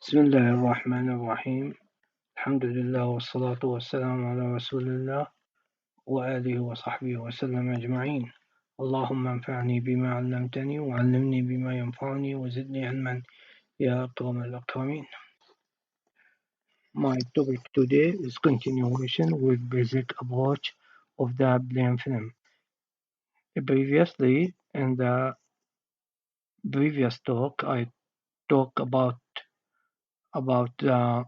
بسم الله الرحمن الرحيم. الحمد لله والصلاة والسلام على رسول الله وآله وصحبه وسلم أجمعين. اللهم انفعني بما علمتني وعلمني بما ينفعني وزدني علما يا أكرم الأكرمين. My topic today is continuation with basic approach of the abdomen film. Previously, in the previous talk, I talked about the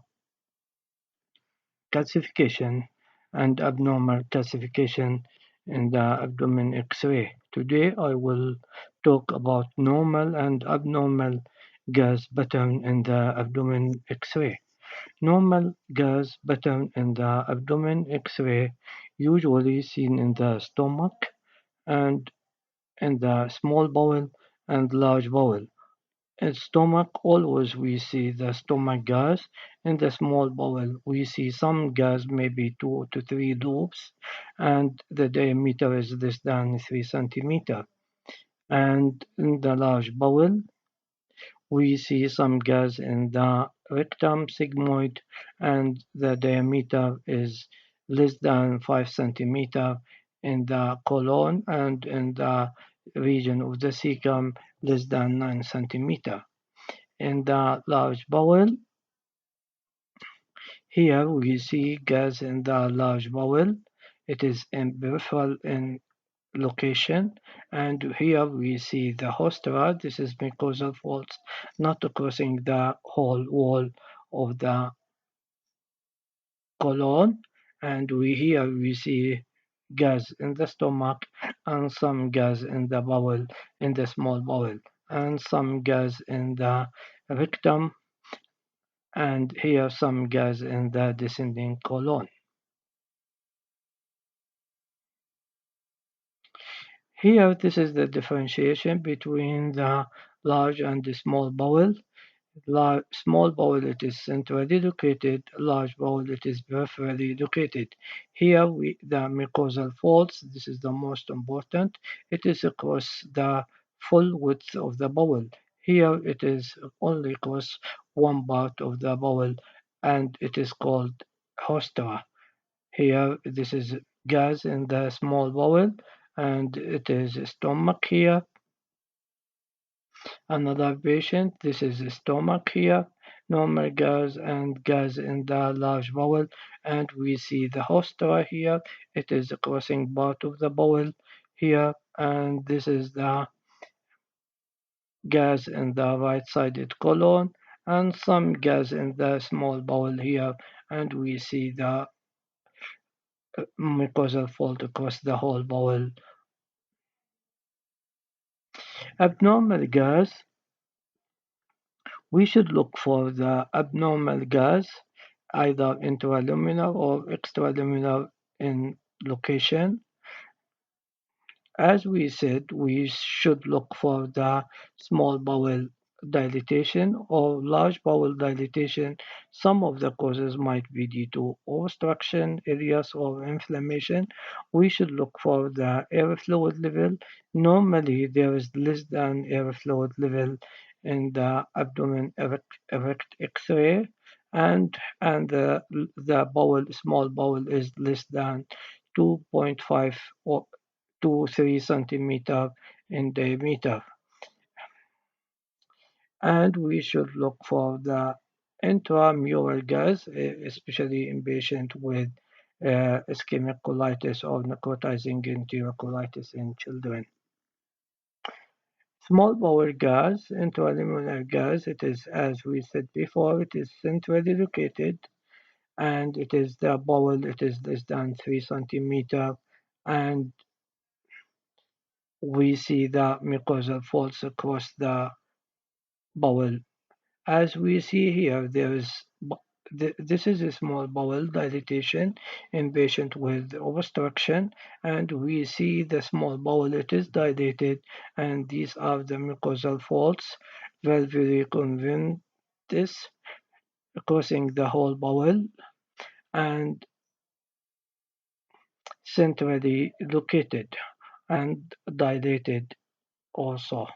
calcification and abnormal calcification in the abdomen X-ray. Today I will talk about normal and abnormal gas pattern in the abdomen X-ray. Normal gas pattern in the abdomen X-ray usually seen in the stomach and in the small bowel and large bowel. In stomach, always we see the stomach gas. In the small bowel, we see some gas, maybe 2 to 3 loops, and the diameter is less than 3 centimeter. And in the large bowel, we see some gas in the rectum sigmoid, and the diameter is less than 5 centimeter in the colon, and in the region of the cecum, less than 9 centimeter. In the large bowel, here we see gas in the large bowel. It is in peripheral in location, and here we see the hostra. This is mucosal folds not crossing the whole wall of the colon, and here we see gas in the stomach and some gas in the bowel, in the small bowel, and some gas in the rectum, and here some gas in the descending colon. Here, this is the differentiation between the large and the small bowel. Small bowel, it is centrally located. Large bowel, it is peripherally located. Here, the mucosal folds, this is the most important. It is across the full width of the bowel. Here, it is only across one part of the bowel, and it is called hostra. Here, this is gas in the small bowel, and it is stomach here. Another patient, this is stomach here, normal gas and gas in the large bowel, and we see the hostra here. It is the crossing part of the bowel here, and this is the gas in the right-sided colon, and some gas in the small bowel here, and we see the mucosal fold across the whole bowel. Abnormal gas, we should look for the abnormal gas either intraluminal or extraluminal in location. As we said, we should look for the small bowel dilatation or large bowel dilatation. Some of the causes might be due to obstruction areas or inflammation. We should look for the air fluid level. Normally, there is less than air fluid level in the abdomen erect X-ray, and the bowel, small bowel, is less than 2.5 or to 3 centimeter in diameter. And we should look for the intramural gas, especially in patients with ischemic colitis or necrotizing enterocolitis in children. Small bowel gas, intraluminal gas, it is, as we said before, it is centrally located, and it is the bowel, it is less than 3 centimeter, and we see the mucosal folds across the bowel. As we see here, this is a small bowel dilatation in patient with obstruction, and we see the small bowel, it is dilated, and these are the mucosal folds, valvular conventus, crossing the whole bowel, and centrally located and dilated also.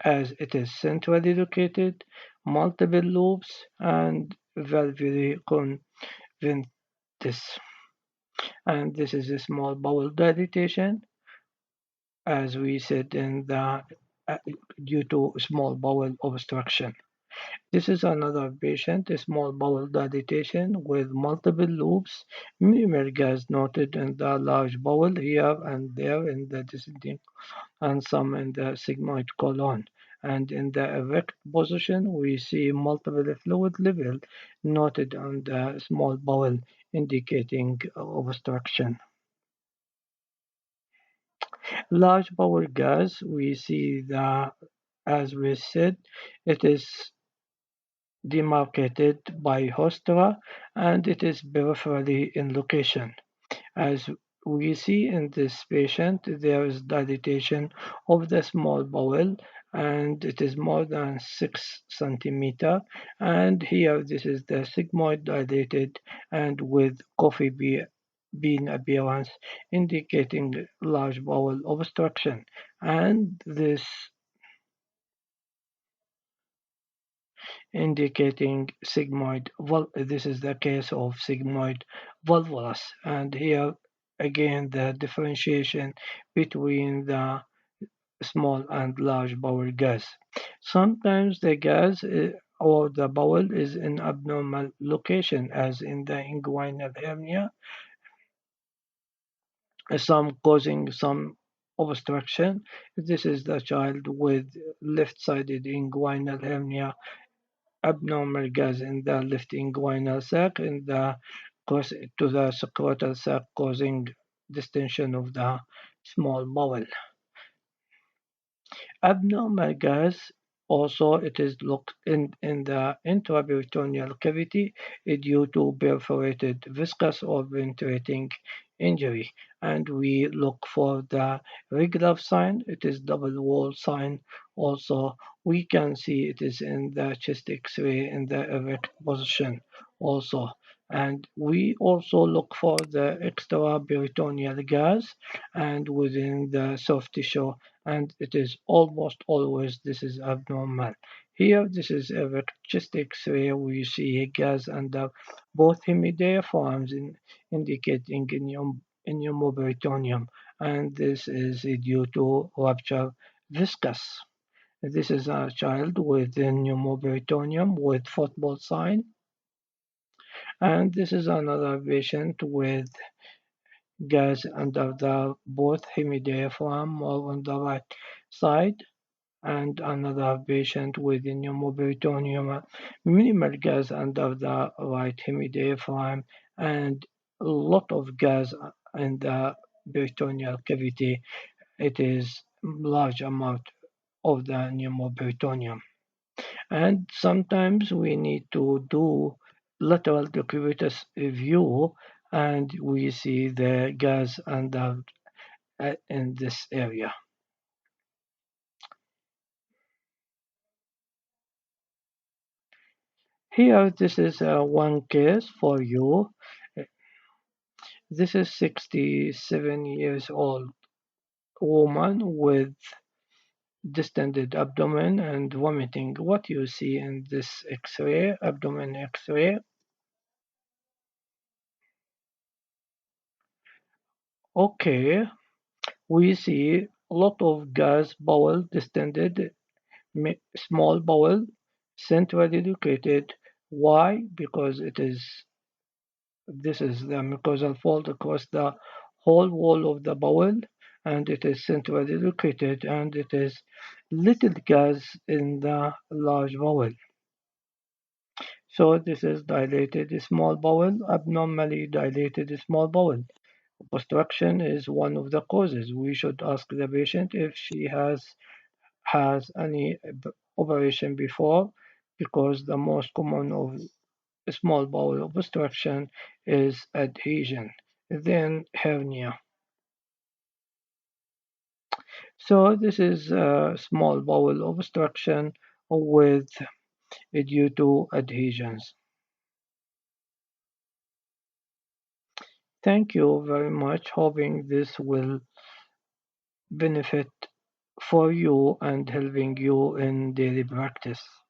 as it is centrally located, multiple lobes, and valvular conventus. And this is a small bowel dilatation, as we said in the uh, due to small bowel obstruction. This is another patient, a small bowel dilatation with multiple loops, minimal gas noted in the large bowel here and there in the descending and some in the sigmoid colon. And in the erect position, we see multiple fluid level noted on the small bowel indicating obstruction. Large bowel gas, we see the, as we said, it is demarcated by Hostra and it is peripherally in location. As we see in this patient, there is dilatation of the small bowel and it is more than 6 centimeter. And here this is the sigmoid dilated and with coffee bean appearance indicating large bowel obstruction. And this indicating sigmoid this is the case of sigmoid volvulus. And here again the differentiation between the small and large bowel gas. Sometimes the gas or the bowel is in abnormal location as in the inguinal hernia, some causing some obstruction. This is the child with left-sided inguinal hernia, abnormal gas in the left inguinal sac and the cause to the scrotal sac causing distension of the small bowel. Abnormal gas also it is looked in the intraperitoneal cavity due to perforated viscous or penetrating injury. And we look for the regular sign, it is double wall sign. Also, we can see it is in the chest x-ray in the erect position also. And we also look for the extraperitoneal gas and within the soft tissue and it is almost always this is abnormal. Here, this is a chest X-ray. We see gas under both hemidiaphragms indicating pneumoperitoneum, and this is due to rupture viscous. This is a child with a pneumoperitoneum with football sign, and this is another patient with gas under the both hemidiaphragm or on the right side and another patient with pneumoperitoneum, minimal gas under the right hemidiaphragm, and a lot of gas in the peritoneal cavity. It is large amount of the pneumoperitoneum. And sometimes we need to do lateral decubitus view, and we see the gas under in this area. Here, this is one case for you. This is 67 years old woman with distended abdomen and vomiting. What you see in this X-ray, abdomen X-ray? Okay, we see a lot of gas, bowel distended, small bowel, centrally located. Why? Because it is this is the mucosal fold across the whole wall of the bowel, and it is centrally located, and it is little gas in the large bowel. So this is dilated small bowel, abnormally dilated small bowel. Obstruction is one of the causes. We should ask the patient if she has any operation before, because the most common of small bowel obstruction is adhesion, then hernia. So this is a small bowel obstruction with due to adhesions. Thank you very much. Hoping this will benefit for you and helping you in daily practice.